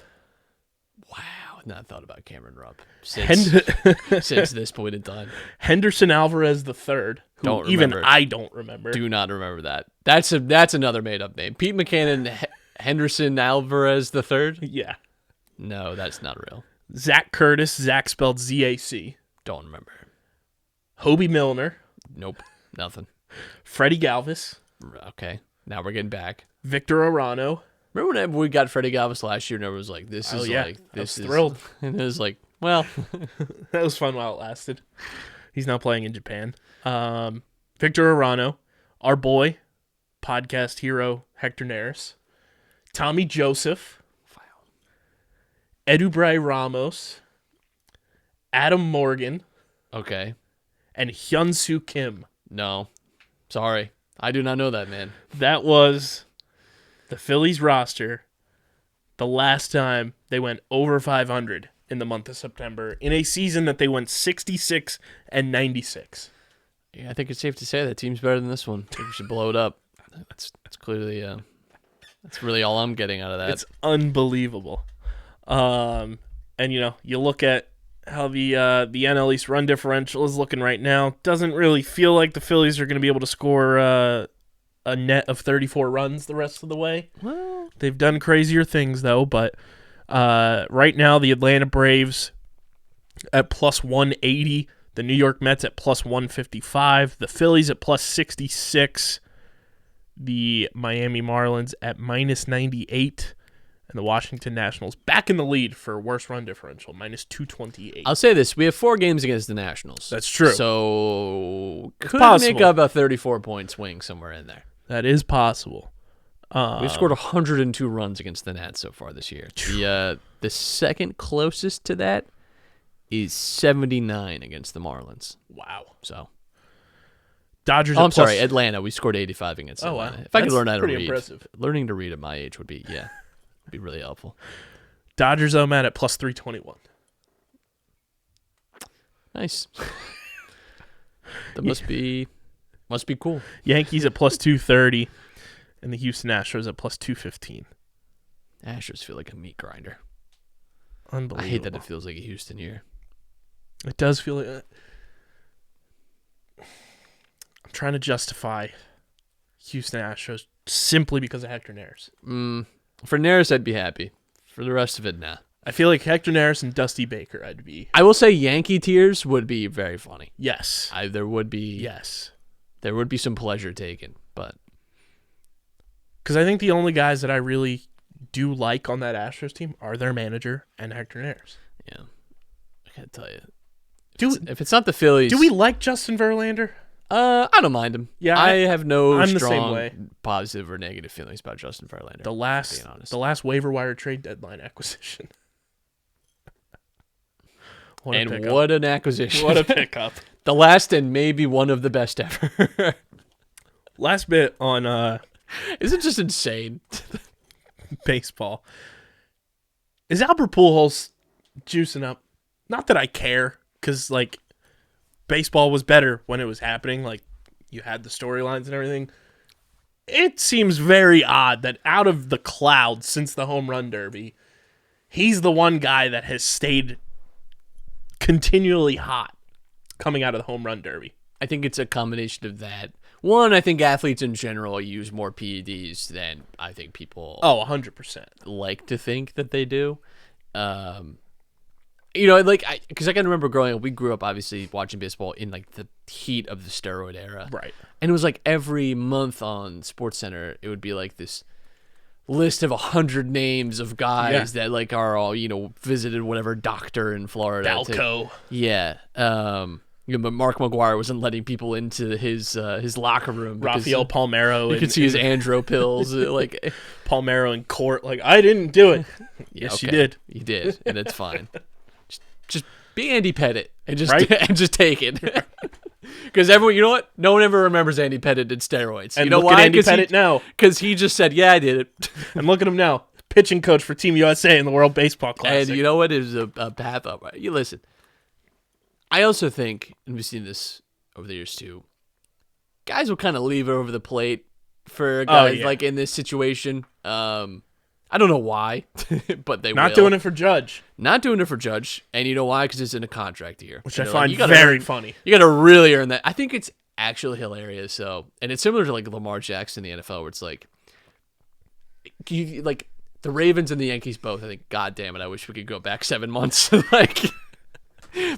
Wow, not thought about Cameron Rupp since this point in time. Henderson Alvarez III, who Don't even remember. I don't remember. Do not remember that. That's another made up name. Pete Buchanan, Henderson Alvarez III. Yeah. No, that's not real. Zach Curtis, Zach spelled Z-A-C. Don't remember. Hobie Milner. Nope, nothing. Freddie Galvis. Okay, now we're getting back. Victor Arano. Remember when we got Freddie Galvis last year and everyone was like, this is yeah. like, I this was is thrilled. And it was like, well, That was fun while it lasted. He's now playing in Japan. Victor Arano. Our boy, podcast hero, Hector Neris. Tommy Joseph. Edubray Ramos. Adam Morgan. okay. And Hyun-Soo Kim. No, sorry. I do not know that, man. That was the Phillies roster the last time they went over 500 in the month of September in a season that they went 66 and 96. Yeah, I think it's safe to say that team's better than this one. I think we should blow it up. That's clearly, that's really all I'm getting out of that. It's unbelievable. And, you look at how the NL East run differential is looking right now. Doesn't really feel like the Phillies are going to be able to score a net of 34 runs the rest of the way. Well, They've done crazier things, though, but right now the Atlanta Braves at plus 180, the New York Mets at plus 155, the Phillies at plus 66, the Miami Marlins at minus 98, and the Washington Nationals back in the lead for worst run differential, minus 228. I'll say this. We have 4 games against the Nationals. That's true. So could possible. make up a 34-point swing somewhere in there. That is possible. We've scored 102 runs against the Nats so far this year. The second closest to that is 79 against the Marlins. Wow. So, Dodgers. I'm sorry, Atlanta. We scored 85 against Oh, Atlanta. wow. If I could That's learn how to pretty read, impressive. learning to read at my age would be really helpful. Dodgers, I'm at plus 321. Nice. That must be cool. Yankees at plus 230, and the Houston Astros at plus 215. Astros feel like a meat grinder. Unbelievable. I hate that it feels like a Houston year. It does feel like I'm trying to justify Houston Astros simply because of Hector Neris. For Neris, I'd be happy. For the rest of it, nah. I feel like Hector Neris and Dusty Baker, I'd be. I will say Yankee tears would be very funny. Yes. There would be. Yes. there would be some pleasure taken, but Because I think the only guys that I really do like on that Astros team are their manager and Hector Neris. yeah, I gotta tell you, if it's not the Phillies, Do we like Justin Verlander? I don't mind him. Yeah, I have no I'm the strong same way. positive or negative feelings about Justin Verlander. The being honest. last waiver wire trade deadline acquisition. What a pickup. What an acquisition! What a pickup. The last and maybe one of the best ever. Last bit on Isn't it just insane? baseball. Is Albert Pujols juicing up? Not that I care, because like baseball was better when it was happening. Like you had the storylines and everything. It seems very odd that out of the clouds since the home run derby, he's the one guy that has stayed continually hot coming out of the home run derby. I think it's a combination of that. One, I think athletes in general use more PEDs than I think people 100%. like to think that they do. Because I can remember growing up, we grew up obviously watching baseball in like the heat of the steroid era. Right. And it was like every month on SportsCenter, it would be like this list of 100 names of guys that like are all, visited whatever doctor in Florida. Balco. Yeah. But Mark McGuire wasn't letting people into his locker room. Rafael Palmeiro. You could see his andro pills. Like Palmeiro in court. Like, I didn't do it. Yes, okay. you did. You did, and it's fine. Just be Andy Pettitte and just Right? and just take it. Because everyone, you know what? No one ever remembers Andy Pettitte did steroids. And you know look why? at Andy Pettitte now. Because he just said, "Yeah, I did it." And look at him now. Pitching coach for Team USA in the World Baseball Classic. And you know what? It was a path up. You listen. I also think, and we've seen this over the years too, guys will kind of leave it over the plate for guys like in this situation. I don't know why, but they Not doing it for Judge. Not doing it for Judge. And you know why? Because it's in a contract year. Which I find very funny. You got to really earn that. I think it's actually hilarious. So, and it's similar to like Lamar Jackson in the NFL, where it's like, the Ravens and the Yankees both. I think, God damn it, I wish we could go back 7 months. Like,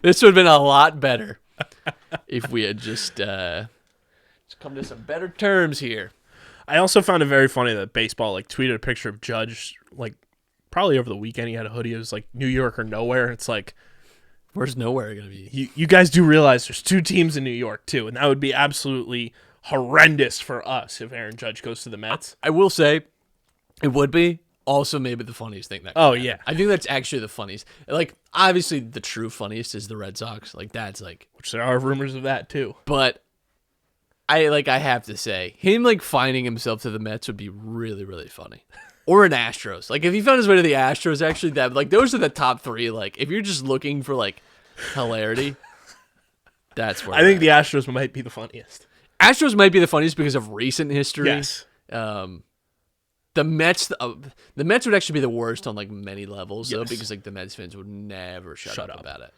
this would have been a lot better if we had just come to some better terms here. I also found it very funny that baseball like tweeted a picture of Judge like probably over the weekend. He had a hoodie. It was like New York or nowhere. It's like, where's nowhere gonna be? You guys do realize there's 2 teams in New York too, and that would be absolutely horrendous for us if Aaron Judge goes to the Mets. I will say, it would be also maybe the funniest thing that. Could happen. Yeah, I think that's actually the funniest. Like, obviously, the true funniest is the Red Sox. Like, that's like, which there are rumors of that too. But I have to say, him like finding himself to the Mets would be really, really funny. Or an Astros. Like, if he found his way to the Astros, actually, that like those are the top 3. Like, if you're just looking for like hilarity, that's where I think the Astros might be the funniest. Astros might be the funniest because of recent history. Yes. The Mets would actually be the worst on like many levels, though, because like the Mets fans would never shut up about it.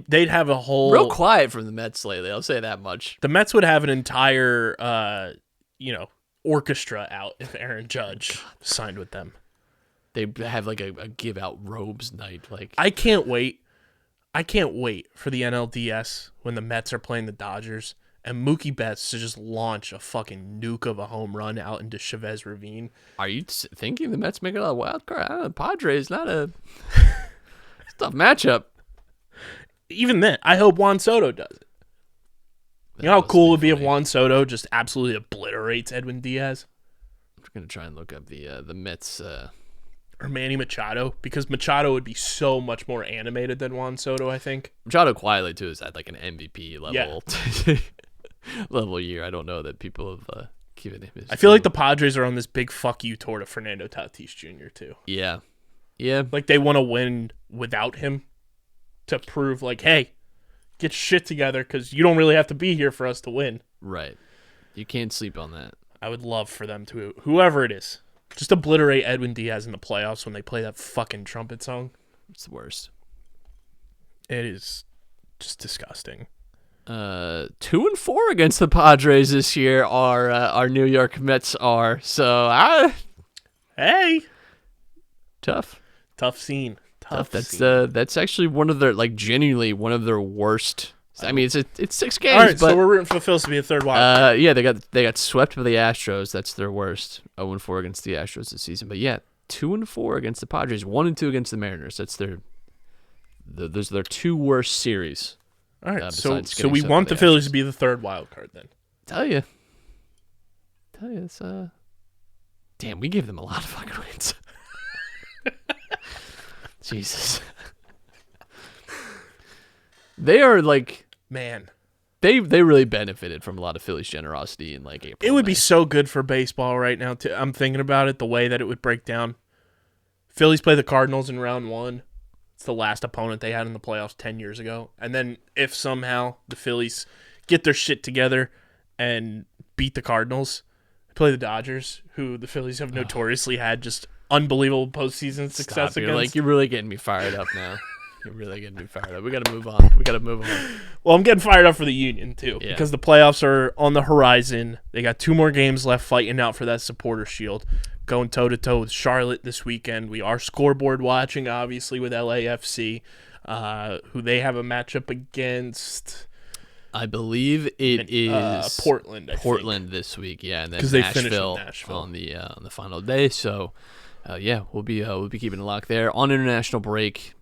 They'd have a whole real quiet from the Mets lately. I'll say that much. The Mets would have an entire orchestra out if Aaron Judge signed with them. They have like a give out robes night. Like, I can't wait for the NLDS when the Mets are playing the Dodgers and Mookie Betts to just launch a fucking nuke of a home run out into Chavez Ravine. Are you thinking the Mets make it a wild card? I don't know, Padres, not a tough matchup. Even then, I hope Juan Soto does it. You know how cool it would be if Juan Soto just absolutely obliterates Edwin Diaz? I'm going to try and look up the Mets. Or Manny Machado, because Machado would be so much more animated than Juan Soto, I think. Machado quietly, too, is at like an MVP level level year. I don't know that people have given him his. I feel like the Padres are on this big fuck you tour to Fernando Tatis Jr., too. Yeah. Yeah. Like, they want to win without him to prove, like, hey, get shit together because you don't really have to be here for us to win. Right. You can't sleep on that. I would love for them to, whoever it is, just obliterate Edwin Diaz in the playoffs when they play that fucking trumpet song. It's the worst. It is just disgusting. 2-4 against the Padres this year. Our New York Mets are. So, hey, tough scene. That's actually one of their, like, genuinely one of their worst I mean, it's 6 games. All right, but, so we're rooting for the Phillies to be a third wild. Yeah, they got swept by the Astros. That's their worst. 0-4 against the Astros this season. But yeah, 2-4 against the Padres. 1-2 against the Mariners. That's those are their 2 worst series. All right, so we want the Phillies to be the third wild card then. Tell you, it's damn, we gave them a lot of fucking wins. Jesus. They are like, man, they really benefited from a lot of Phillies generosity in like April. It would be so good for baseball right now. I'm thinking about it, the way that it would break down. Phillies play the Cardinals in round 1. It's the last opponent they had in the playoffs 10 years ago. And then if somehow the Phillies get their shit together and beat the Cardinals, they play the Dodgers, who the Phillies have notoriously had just unbelievable postseason success against. You're really getting me fired up now. You're really getting me fired up. We got to move on. Well, I'm getting fired up for the Union, too, because the playoffs are on the horizon. They got 2 more games left fighting out for that supporter shield, going toe-to-toe with Charlotte this weekend. We are scoreboard watching, obviously, with LAFC, who they have a matchup against. I believe it is Portland. Portland this week, yeah, and then Nashville on the final day. So, we'll be keeping a lock there on international break.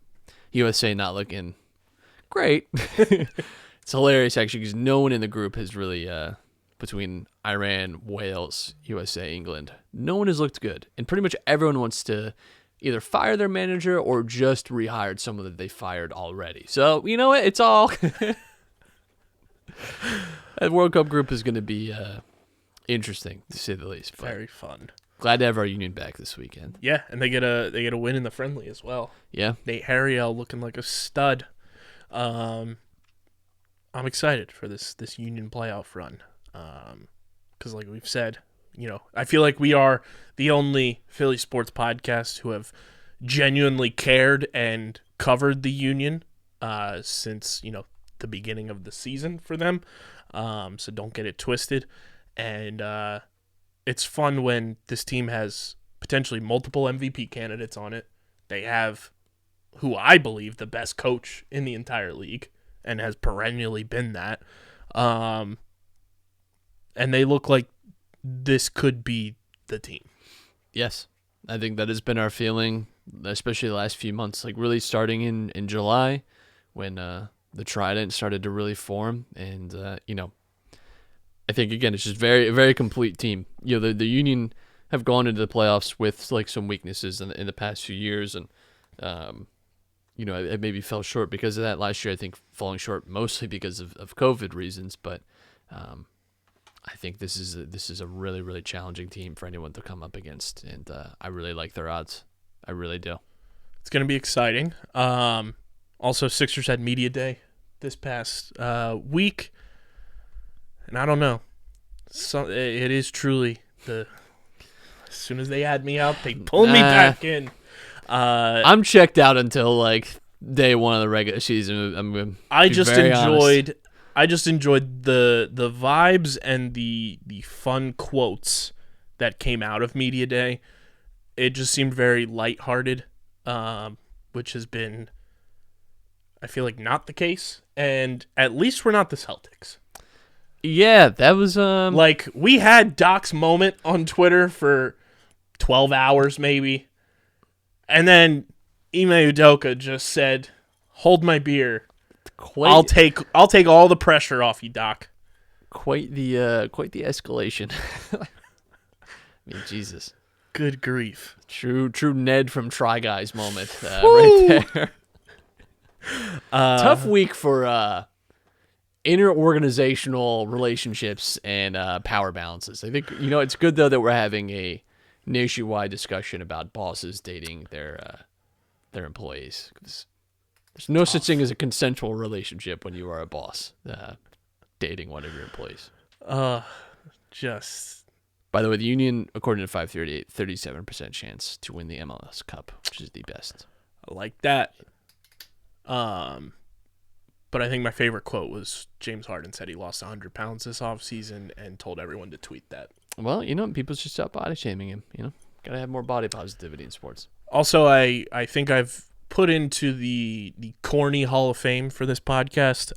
USA not looking great. It's hilarious, actually, because no one in the group has really, between Iran, Wales, USA, England, no one has looked good. And pretty much everyone wants to either fire their manager or just rehire someone that they fired already. So, you know what? It's all... That World Cup group is going to be interesting, to say the least. But very fun. Glad to have our Union back this weekend. Yeah, and they get a win in the friendly as well. Yeah, Nate Harriel looking like a stud. I'm excited for this Union playoff run, because like we've said, I feel like we are the only Philly sports podcast who have genuinely cared and covered the Union since the beginning of the season for them. So don't get it twisted, and it's fun when this team has potentially multiple MVP candidates on it. They have who I believe the best coach in the entire league and has perennially been that. And they look like this could be the team. Yes. I think that has been our feeling, especially the last few months, like really starting in July when the Trident started to really form. And, I think, again, it's just very, very complete team. The Union have gone into the playoffs with like some weaknesses in the past few years, and it maybe fell short because of that last year. I think falling short mostly because of COVID reasons, but I think this is a really, really challenging team for anyone to come up against, and I really like their odds. I really do. It's going to be exciting. Also, Sixers had media day this past week. And I don't know. It is truly as soon as they had me out, they pulled me back in. I'm checked out until like day 1 of the regular season. I just enjoyed the vibes and the fun quotes that came out of media day. It just seemed very lighthearted, which has been, I feel like, not the case. And at least we're not the Celtics. Yeah, that was like we had Doc's moment on Twitter for 12 hours maybe, and then Ime Udoka just said, "Hold my beer. I'll take all the pressure off you, Doc." Quite the escalation. I mean, Jesus. Good grief. True Ned from Try Guys moment right there. Tough week for interorganizational relationships and power balances. I think it's good though that we're having a nationwide discussion about bosses dating their employees. 'Cause there's no such thing as a consensual relationship when you are a boss dating one of your employees. Just. By the way, the Union, according to 538, 37% chance to win the MLS Cup, which is the best. I like that. But I think my favorite quote was James Harden said he lost 100 pounds this offseason and told everyone to tweet that. Well, people should stop body shaming him. Gotta have more body positivity in sports. Also, I think I've put into the corny Hall of Fame for this podcast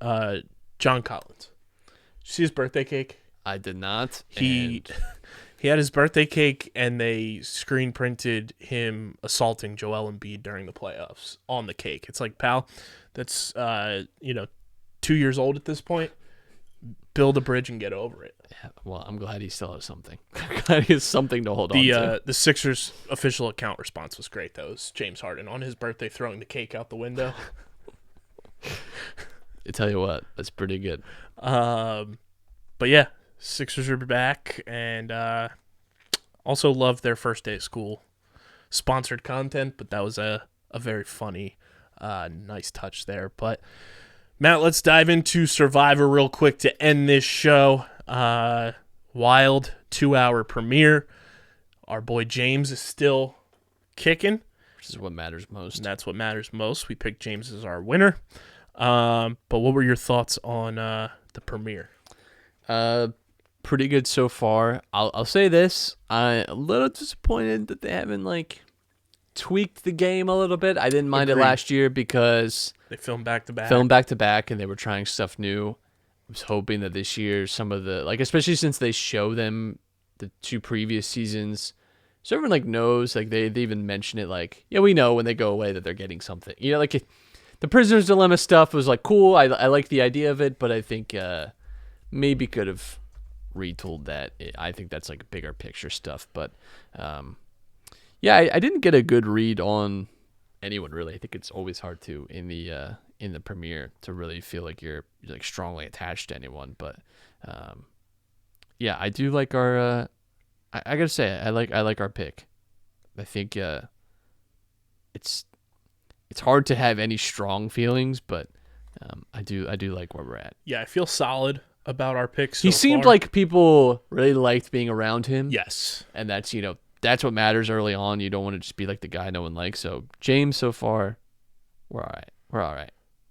John Collins. Did you see his birthday cake? I did not. He had his birthday cake, and they screen printed him assaulting Joel Embiid during the playoffs on the cake. It's like, pal, that's 2 years old at this point. Build a bridge and get over it. Yeah, well, I'm glad he still has something. I'm glad he has something to hold on to. The Sixers official account response was great, though. It was James Harden on his birthday throwing the cake out the window. I tell you what, that's pretty good. But yeah, Sixers are back, and also loved their first day of school sponsored content, but that was a very funny, nice touch there. But Matt, let's dive into Survivor real quick to end this show. Wild 2-hour premiere. Our boy James is still kicking. Which is what matters most. And that's what matters most. We picked James as our winner. But what were your thoughts on the premiere? Pretty good so far. I'll say this. I'm a little disappointed that they haven't tweaked the game a little bit. I didn't mind Agreed. it last year because They filmed back to back. And they were trying stuff new. I was hoping that this year some of the especially since they show them the 2 previous seasons, so everyone knows, they even mention it we know when they go away that they're getting something. The Prisoner's Dilemma stuff was cool. I like the idea of it, but I think maybe could have retooled that. I think that's bigger picture stuff, but I didn't get a good read on anyone really. I think it's always hard to in the premiere to really feel like you're strongly attached to anyone, but I do like our I gotta say I like our pick. I think it's hard to have any strong feelings, but I do like where we're at. Yeah, I feel solid about our picks. He seemed like people really liked being around him. Yes, and that's that's what matters early on. You don't want to just be the guy no one likes. So James, so far, we're all right. We're all right.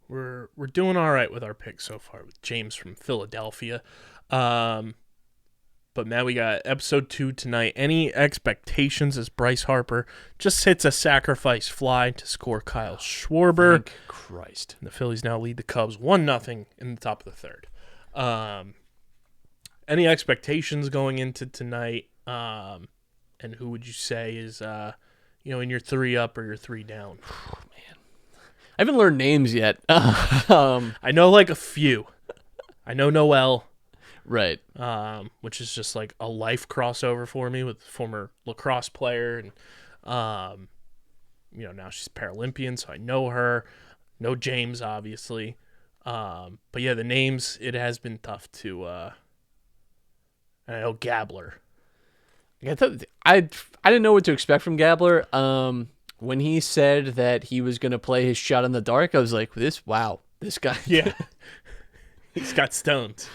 We're doing all right with our picks so far with James from Philadelphia. But Matt, we got episode 2 tonight. Any expectations as Bryce Harper just hits a sacrifice fly to score Kyle Schwarber? Thank Christ. And the Phillies now lead the Cubs 1-0 in the top of the third. Any expectations going into tonight? And who would you say is, in your 3 up or your 3 down? Oh, man. I haven't learned names yet. I know a few. I know Noelle. Right. Which is just a life crossover for me with a former lacrosse player. And, now she's Paralympian, so I know her. Know James, obviously. But yeah, the names, it has been tough to, I know Gabler. I didn't know what to expect from Gabler. When he said that he was going to play his shot in the dark, I was like, this guy. Yeah. He's got stones.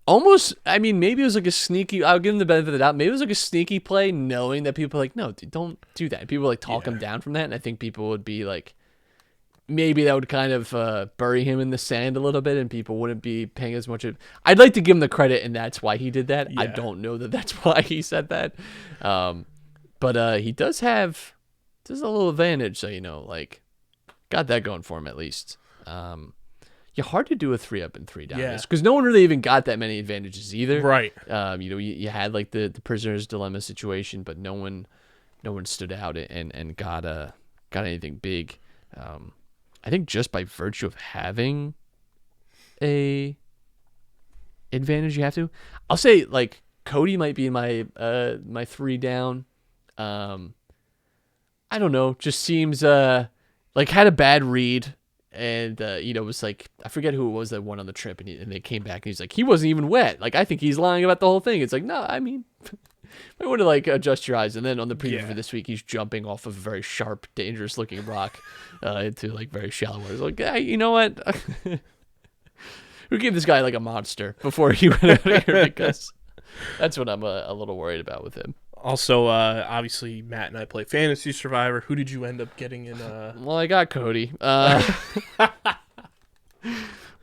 Almost, maybe it was a sneaky, I'll give him the benefit of the doubt. Maybe it was a sneaky play knowing that people are no, dude, don't do that. People talk him down from that. And I think people would be maybe that would kind of bury him in the sand a little bit and people wouldn't be paying as much. I'd like to give him the credit and that's why he did that. Yeah. I don't know that that's why he said that. But he does have a little advantage. So, got that going for him at least. Hard to do a 3 up and 3 down. Yeah. Because no one really even got that many advantages either. Right. You had the prisoner's dilemma situation, but no one stood out and got anything big. I think just by virtue of having a advantage, you have to. I'll say Cody might be my 3 down. I don't know. Just seems had a bad read. And, was I forget who it was that won on the trip, and they came back, and he's he wasn't even wet. I think he's lying about the whole thing. It's no, I mean, I want to, adjust your eyes. And then on the preview for this week, he's jumping off of a very sharp, dangerous-looking rock into, very shallow water. Hey, you know what? Who gave this guy, a monster before he went out of here? Because that's what I'm a little worried about with him. Also, obviously, Matt and I play Fantasy Survivor. Who did you end up getting in? Well, I got Cody,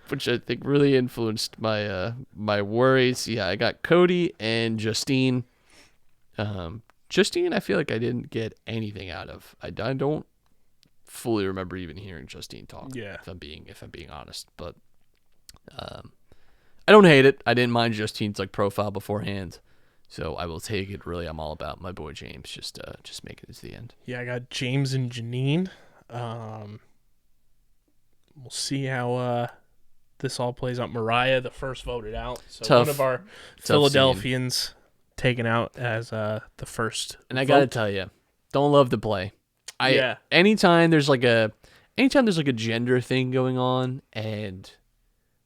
which I think really influenced my my worries. Yeah, I got Cody and Justine. Justine, I feel like I didn't get anything out of. I don't fully remember even hearing Justine talk. Yeah, if I'm being honest, but I don't hate it. I didn't mind Justine's like profile beforehand, so I will take it. Really, I'm all about my boy James. Just making it to the end. Yeah, I got James and Janine. We'll see how this all plays out. Mariah, the first voted out, so Tough. one of our Tough Philadelphians taken out as the first. And I vote. gotta tell you, don't love the play. Anytime there's like a gender thing going on, and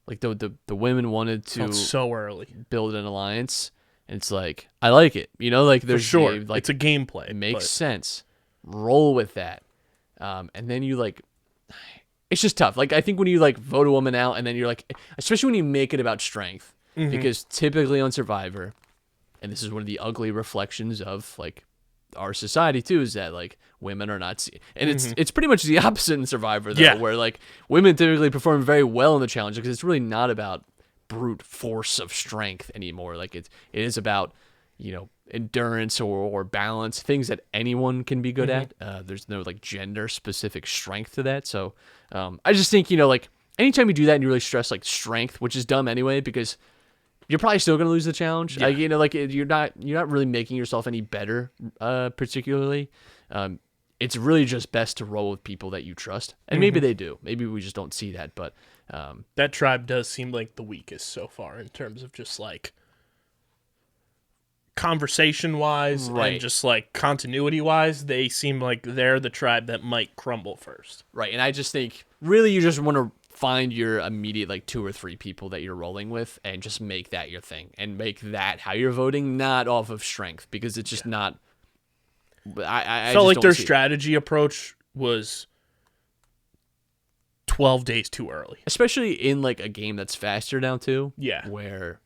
like the women wanted to Felt so early. build an alliance, and it's like I like it. You know, like For there's sure, like it's a gameplay. it makes sense. Roll with that, and then you like. It's just tough. Like I think when you like vote a woman out, and then you're like, especially when you make it about strength, because typically on Survivor, and this is one of the ugly reflections of like our society too, is that like women are not and it's pretty much the opposite in Survivor though, where like women typically perform very well in the challenge because it's really not about brute force of strength anymore. Like it is about, you know, endurance or balance, things that anyone can be good at. There's no like gender specific strength to that. So I just think, you know, like anytime you do that and you really stress like strength, which is dumb anyway, because you're probably still going to lose the challenge. Yeah. Like, you know, like you're not really making yourself any better, particularly. It's really just best to roll with people that you trust. And maybe they do. Maybe we just don't see that. But that tribe does seem like the weakest so far in terms of just like conversation wise and just like continuity wise. They seem like they're the tribe that might crumble first. Right. And I just think really you just want to find your immediate like 2 or 3 people that you're rolling with and just make that your thing and make that how you're voting, not off of strength, because it's just not. I felt just like their don't see it. strategy approach was 12 days too early, especially in like a game that's faster now too. Yeah. Where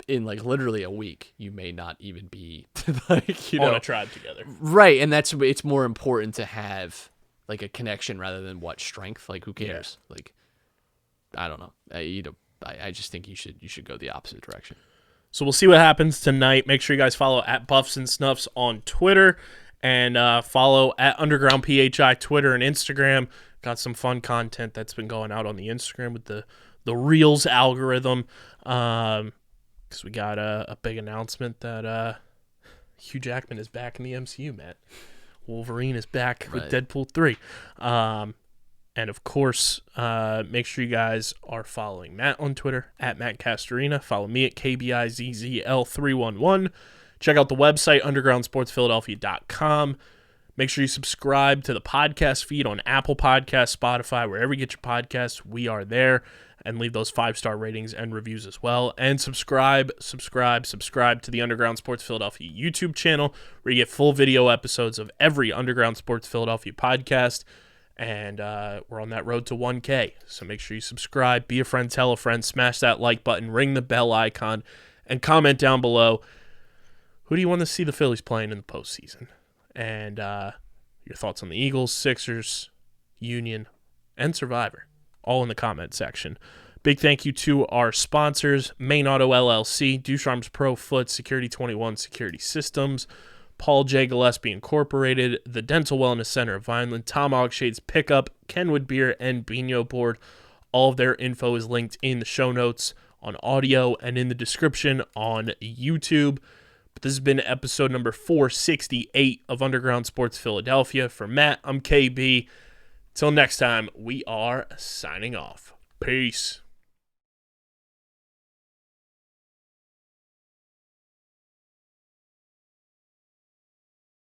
in like literally a week you may not even be like, you on know, a tribe together. right? And it's more important to have like a connection rather than what strength. Like who cares? Like I don't know. I just think you should go the opposite direction. So we'll see what happens tonight. Make sure you guys follow at Buffs and Snuffs on Twitter and follow at Underground PHI Twitter and Instagram. Got some fun content that's been going out on the Instagram with the Reels algorithm. Because we got a big announcement that Hugh Jackman is back in the MCU, Matt. Wolverine is back with Deadpool 3. And, of course, make sure you guys are following Matt on Twitter, at Matt Castorina. Follow me at KBIZZL311. Check out the website, undergroundsportsphiladelphia.com. Make sure you subscribe to the podcast feed on Apple Podcasts, Spotify, wherever you get your podcasts. We are there. And leave those 5-star ratings and reviews as well. And subscribe to the Underground Sports Philadelphia YouTube channel, where you get full video episodes of every Underground Sports Philadelphia podcast. And we're on that road to 1K. So make sure you subscribe, be a friend, tell a friend, smash that like button, ring the bell icon, and comment down below, who do you want to see the Phillies playing in the postseason? And your thoughts on the Eagles, Sixers, Union, and Survivor, all in the comment section. Big thank you to our sponsors, Main Auto LLC, Ducharme's Pro Foot, Security 21 Security Systems, Paul J. Gillespie Incorporated, the Dental Wellness Center of Vineland, Tomahawk Shades Pickup, Kenwood Beer, and Bino Board. All of their info is linked in the show notes on audio and in the description on YouTube. But this has been episode number 468 of Underground Sports Philadelphia. For Matt, I'm KB. Till next time, we are signing off. Peace.